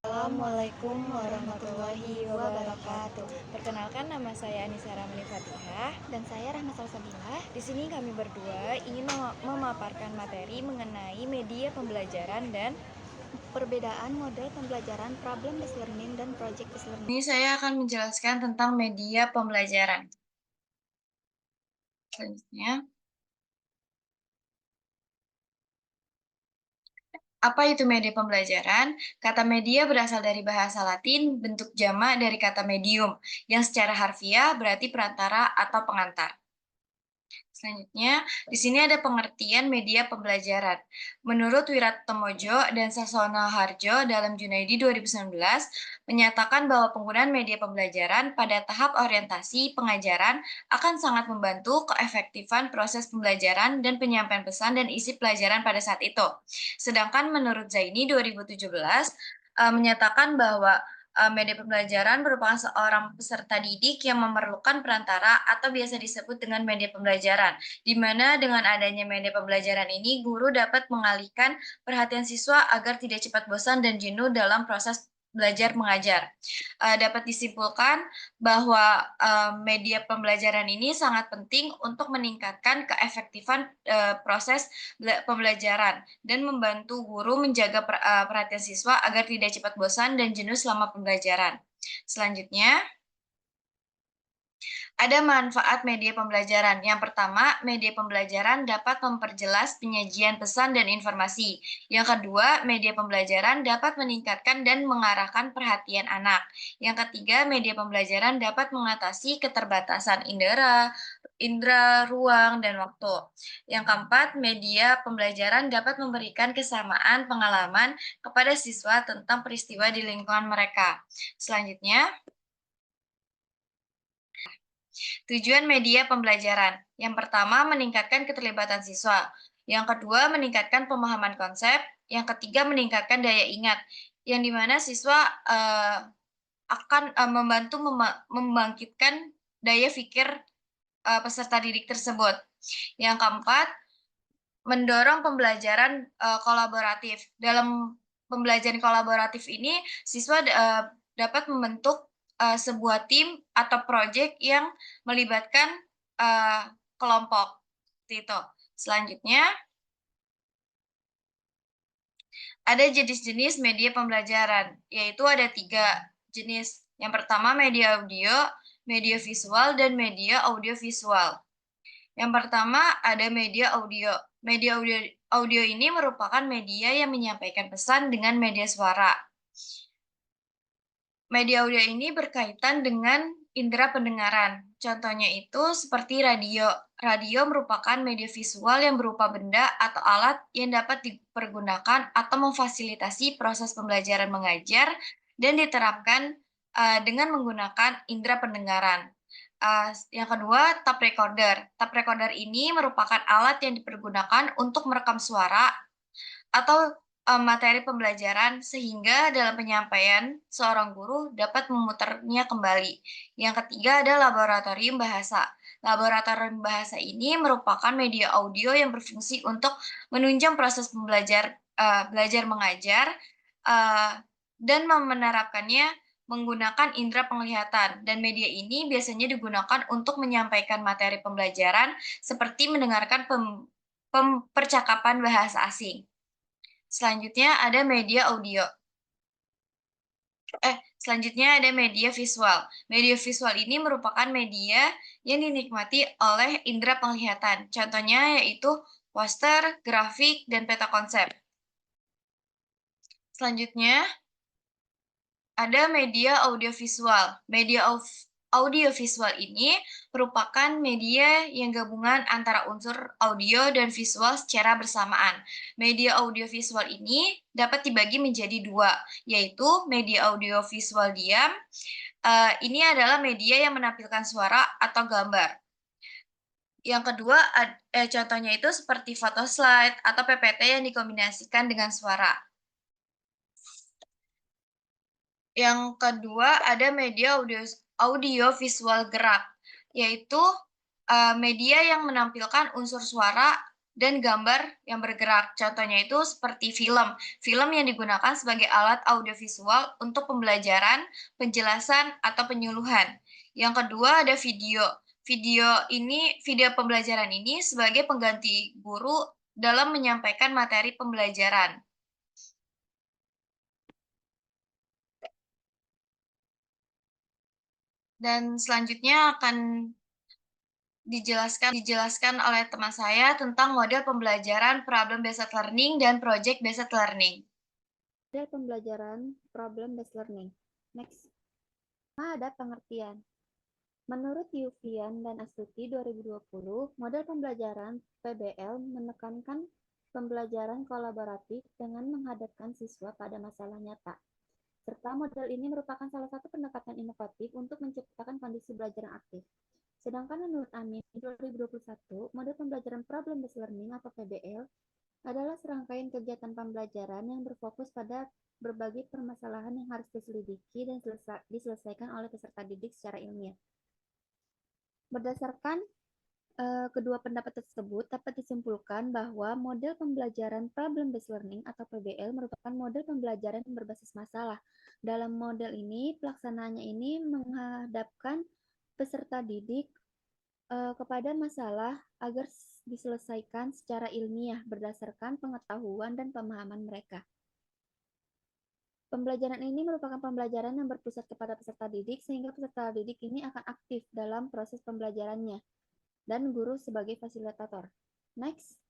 Assalamualaikum warahmatullahi wabarakatuh. Perkenalkan, nama saya Anissa Ramani Fatihah. Dan saya Rahma Salsabila. Di sini kami berdua ingin memaparkan materi mengenai media pembelajaran dan Perbedaan model pembelajaran, problem-based learning, dan project-based learning. ini saya akan menjelaskan tentang media pembelajaran. Selanjutnya, apa itu media pembelajaran? Kata media berasal dari bahasa Latin, bentuk jamak dari kata medium, yang secara harfiah berarti perantara atau pengantar. Selanjutnya, di sini ada pengertian media pembelajaran. Menurut Wirattemojo dan Sasono Harjo dalam Junaidi 2019, menyatakan bahwa penggunaan media pembelajaran pada tahap orientasi pengajaran akan sangat membantu keefektifan proses pembelajaran dan penyampaian pesan dan isi pelajaran pada saat itu. Sedangkan menurut Zaini 2017, menyatakan bahwa media pembelajaran merupakan seorang peserta didik yang memerlukan perantara atau biasa disebut dengan media pembelajaran, di mana dengan adanya media pembelajaran ini, guru dapat mengalihkan perhatian siswa agar tidak cepat bosan dan jenuh dalam proses belajar mengajar. Dapat disimpulkan bahwa media pembelajaran ini sangat penting untuk meningkatkan keefektifan proses pembelajaran dan membantu guru menjaga perhatian siswa agar tidak cepat bosan dan jenuh selama pembelajaran. Selanjutnya, ada manfaat media pembelajaran. Yang pertama, media pembelajaran dapat memperjelas penyajian pesan dan informasi. Yang kedua, media pembelajaran dapat meningkatkan dan mengarahkan perhatian anak. Yang ketiga, media pembelajaran dapat mengatasi keterbatasan indera, ruang, dan waktu. Yang keempat, media pembelajaran dapat memberikan kesamaan pengalaman kepada siswa tentang peristiwa di lingkungan mereka. Selanjutnya, tujuan media pembelajaran. Yang pertama, meningkatkan keterlibatan siswa. Yang kedua, meningkatkan pemahaman konsep. Yang ketiga, meningkatkan daya ingat. Yang dimana siswa akan membantu membangkitkan daya pikir peserta didik tersebut. Yang keempat, mendorong pembelajaran kolaboratif. Dalam pembelajaran kolaboratif ini, siswa dapat membentuk sebuah tim atau proyek yang melibatkan kelompok. Seperti itu. Selanjutnya, ada jenis-jenis media pembelajaran, yaitu ada 3 jenis. Yang pertama, media audio, media visual, dan media audiovisual. Yang pertama, ada media audio. Media audio ini merupakan media yang menyampaikan pesan dengan media suara. Media audio ini berkaitan dengan indera pendengaran. Contohnya itu seperti radio. Radio merupakan media visual yang berupa benda atau alat yang dapat dipergunakan atau memfasilitasi proses pembelajaran mengajar dan diterapkan dengan menggunakan indera pendengaran. Yang kedua, tape recorder. Tape recorder ini merupakan alat yang dipergunakan untuk merekam suara atau materi pembelajaran sehingga dalam penyampaian seorang guru dapat memutarnya kembali. Yang ketiga ada laboratorium bahasa. Laboratorium bahasa ini merupakan media audio yang berfungsi untuk menunjang proses belajar mengajar dan menerapkannya menggunakan indera penglihatan. Dan media ini biasanya digunakan untuk menyampaikan materi pembelajaran seperti mendengarkan percakapan bahasa asing. Selanjutnya ada media audio. Selanjutnya ada media visual. Media visual ini merupakan media yang dinikmati oleh indera penglihatan. Contohnya yaitu poster, grafik, dan peta konsep. Selanjutnya ada media audiovisual. Media audiovisual ini merupakan media yang gabungan antara unsur audio dan visual secara bersamaan. Media audiovisual ini dapat dibagi menjadi 2, yaitu media audiovisual diam. Ini adalah media yang menampilkan suara atau gambar. Yang kedua, contohnya itu seperti foto slide atau PPT yang dikombinasikan dengan suara. Yang kedua ada media audio visual gerak, yaitu, media yang menampilkan unsur suara dan gambar yang bergerak. Contohnya itu seperti film. Film yang digunakan sebagai alat audiovisual untuk pembelajaran, penjelasan, atau penyuluhan. Yang kedua ada video. Video pembelajaran ini sebagai pengganti guru dalam menyampaikan materi pembelajaran. Dan selanjutnya akan dijelaskan oleh teman saya tentang model pembelajaran problem based learning dan project based learning. Model pembelajaran problem based learning. Next. Ada pengertian. Menurut Yuvian dan Astuti 2020, model pembelajaran PBL menekankan pembelajaran kolaboratif dengan menghadapkan siswa pada masalah nyata. Serta model ini merupakan salah satu pendekatan inovatif untuk menciptakan kondisi belajar yang aktif. Sedangkan menurut Amin 2021, model pembelajaran problem-based learning atau PBL adalah serangkaian kegiatan pembelajaran yang berfokus pada berbagai permasalahan yang harus diselidiki dan diselesaikan oleh peserta didik secara ilmiah. Berdasarkan kedua pendapat tersebut, dapat disimpulkan bahwa model pembelajaran problem-based learning atau PBL merupakan model pembelajaran yang berbasis masalah. Dalam model ini, pelaksanaannya ini menghadapkan peserta didik kepada masalah agar diselesaikan secara ilmiah berdasarkan pengetahuan dan pemahaman mereka. Pembelajaran ini merupakan pembelajaran yang berpusat kepada peserta didik, sehingga peserta didik ini akan aktif dalam proses pembelajarannya, dan guru sebagai fasilitator. Next.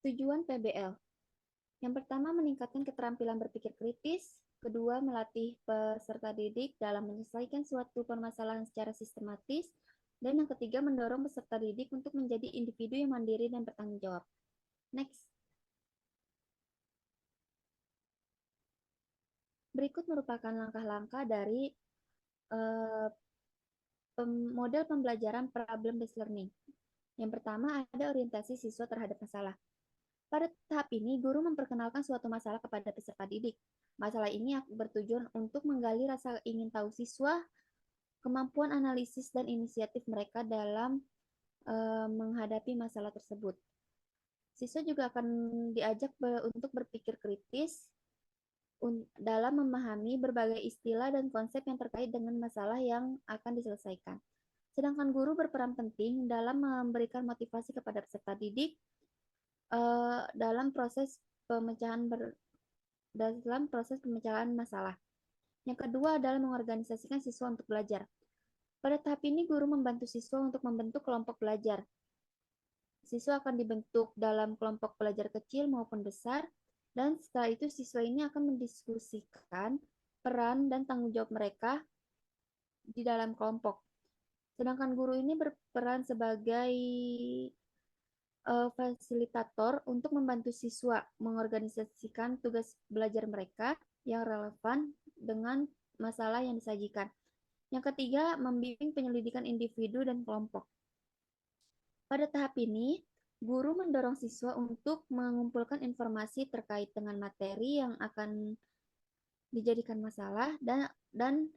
Tujuan PBL. Yang pertama, meningkatkan keterampilan berpikir kritis. Kedua, melatih peserta didik dalam menyelesaikan suatu permasalahan secara sistematis. Dan yang ketiga, mendorong peserta didik untuk menjadi individu yang mandiri dan bertanggung jawab. Next. Berikut merupakan langkah-langkah dari model pembelajaran problem-based learning. Yang pertama, ada orientasi siswa terhadap masalah. Pada tahap ini, guru memperkenalkan suatu masalah kepada peserta didik. Masalah ini bertujuan untuk menggali rasa ingin tahu siswa, kemampuan analisis dan inisiatif mereka dalam menghadapi masalah tersebut. Siswa juga akan diajak untuk berpikir kritis dalam memahami berbagai istilah dan konsep yang terkait dengan masalah yang akan diselesaikan. Sedangkan guru berperan penting dalam memberikan motivasi kepada peserta didik dalam proses pemecahan masalah. Yang kedua adalah mengorganisasikan siswa untuk belajar. Pada tahap ini, guru membantu siswa untuk membentuk kelompok belajar. Siswa akan dibentuk dalam kelompok belajar kecil maupun besar, dan setelah itu siswa ini akan mendiskusikan peran dan tanggung jawab mereka di dalam kelompok. Sedangkan guru ini berperan sebagai fasilitator untuk membantu siswa mengorganisasikan tugas belajar mereka yang relevan dengan masalah yang disajikan. Yang ketiga, membimbing penyelidikan individu dan kelompok. Pada tahap ini, guru mendorong siswa untuk mengumpulkan informasi terkait dengan materi yang akan dijadikan masalah dan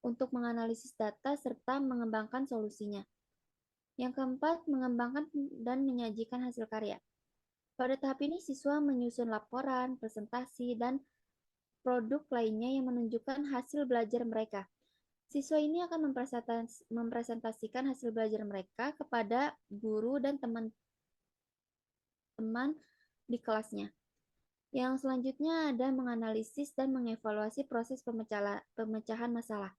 untuk menganalisis data serta mengembangkan solusinya. Yang keempat, mengembangkan dan menyajikan hasil karya. Pada tahap ini, siswa menyusun laporan, presentasi, dan produk lainnya yang menunjukkan hasil belajar mereka. Siswa ini akan mempresentasikan hasil belajar mereka kepada guru dan teman-teman di kelasnya. Yang selanjutnya ada menganalisis dan mengevaluasi proses pemecahan masalah.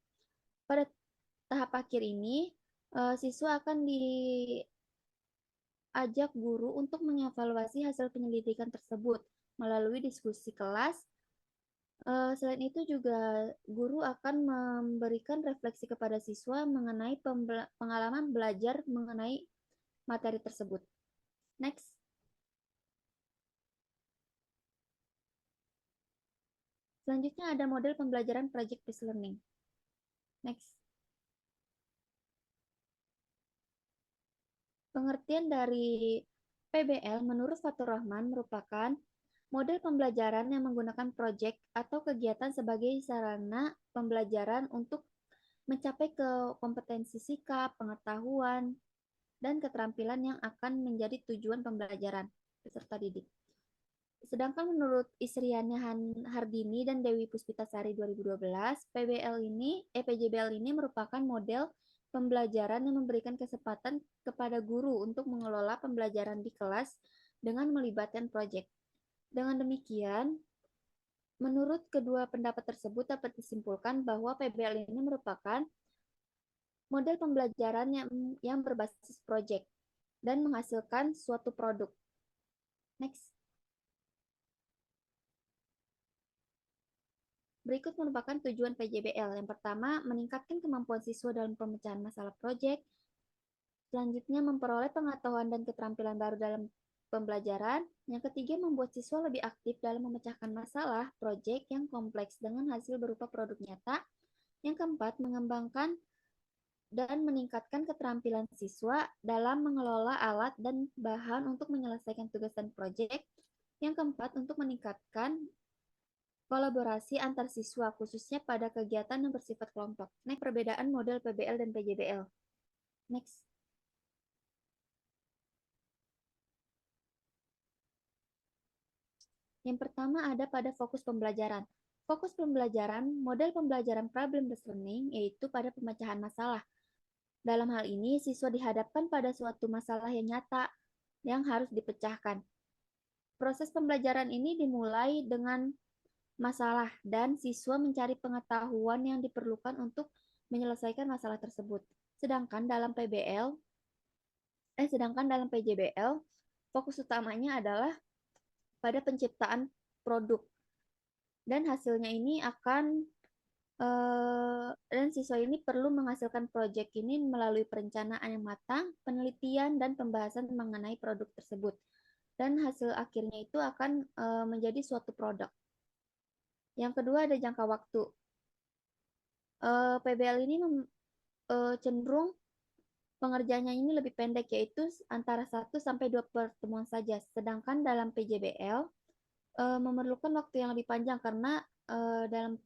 Pada tahap akhir ini, siswa akan diajak guru untuk mengevaluasi hasil penyelidikan tersebut melalui diskusi kelas. Selain itu juga guru akan memberikan refleksi kepada siswa mengenai pengalaman belajar mengenai materi tersebut. Next. Selanjutnya ada model pembelajaran project-based learning. Next. Pengertian dari PBL menurut Fatur Rahman merupakan model pembelajaran yang menggunakan proyek atau kegiatan sebagai sarana pembelajaran untuk mencapai ke kompetensi sikap, pengetahuan, dan keterampilan yang akan menjadi tujuan pembelajaran peserta didik. Sedangkan menurut Isriani Hardini dan Dewi Puspitasari 2012, PJBL ini merupakan model pembelajaran yang memberikan kesempatan kepada guru untuk mengelola pembelajaran di kelas dengan melibatkan proyek. Dengan demikian, menurut kedua pendapat tersebut dapat disimpulkan bahwa PBL ini merupakan model pembelajaran yang berbasis proyek dan menghasilkan suatu produk. Next. Berikut merupakan tujuan PJBL. Yang pertama, meningkatkan kemampuan siswa dalam pemecahan masalah proyek. Selanjutnya, memperoleh pengetahuan dan keterampilan baru dalam pembelajaran. Yang ketiga, membuat siswa lebih aktif dalam memecahkan masalah proyek yang kompleks dengan hasil berupa produk nyata. Yang keempat, mengembangkan dan meningkatkan keterampilan siswa dalam mengelola alat dan bahan untuk menyelesaikan tugas dan proyek. Yang keempat, untuk meningkatkan kolaborasi antar siswa, khususnya pada kegiatan yang bersifat kelompok. Next, perbedaan model PBL dan PJBL. Next. Yang pertama ada pada fokus pembelajaran. Fokus pembelajaran, model pembelajaran problem-based learning, yaitu pada pemecahan masalah. Dalam hal ini, siswa dihadapkan pada suatu masalah yang nyata yang harus dipecahkan. Proses pembelajaran ini dimulai dengan masalah dan siswa mencari pengetahuan yang diperlukan untuk menyelesaikan masalah tersebut. Sedangkan dalam PJBL, fokus utamanya adalah pada penciptaan produk dan hasilnya ini dan siswa ini perlu menghasilkan proyek ini melalui perencanaan yang matang, penelitian dan pembahasan mengenai produk tersebut. Dan hasil akhirnya itu akan menjadi suatu produk. Yang kedua ada jangka waktu. PBL ini cenderung pengerjaannya ini lebih pendek, yaitu antara 1 sampai 2 pertemuan saja. Sedangkan dalam PJBL memerlukan waktu yang lebih panjang karena dalam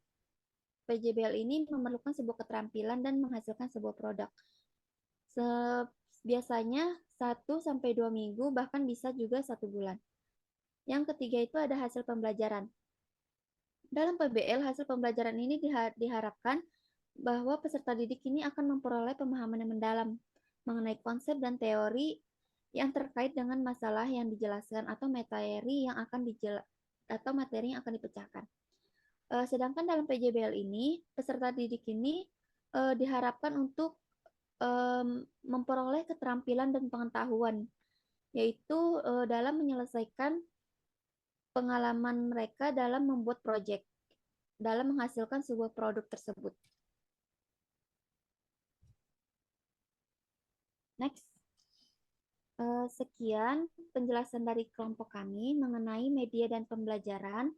PJBL ini memerlukan sebuah keterampilan dan menghasilkan sebuah produk. Biasanya 1 sampai 2 minggu, bahkan bisa juga 1 bulan. Yang ketiga itu ada hasil pembelajaran. Dalam PBL, hasil pembelajaran ini diharapkan bahwa peserta didik ini akan memperoleh pemahaman yang mendalam mengenai konsep dan teori yang terkait dengan masalah yang dijelaskan atau materi yang akan dipecahkan. Sedangkan dalam PJBL ini, peserta didik ini diharapkan untuk memperoleh keterampilan dan pengetahuan, yaitu dalam menyelesaikan pengalaman mereka dalam membuat proyek, dalam menghasilkan sebuah produk tersebut. Next. Sekian penjelasan dari kelompok kami mengenai media pembelajaran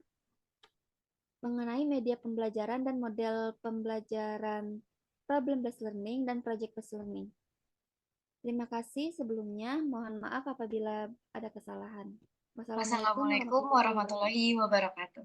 dan model pembelajaran problem-based learning dan project-based learning. Terima kasih sebelumnya. Mohon maaf apabila ada kesalahan. Wassalamualaikum Wassalamualaikum warahmatullahi wabarakatuh. warahmatullahi wabarakatuh.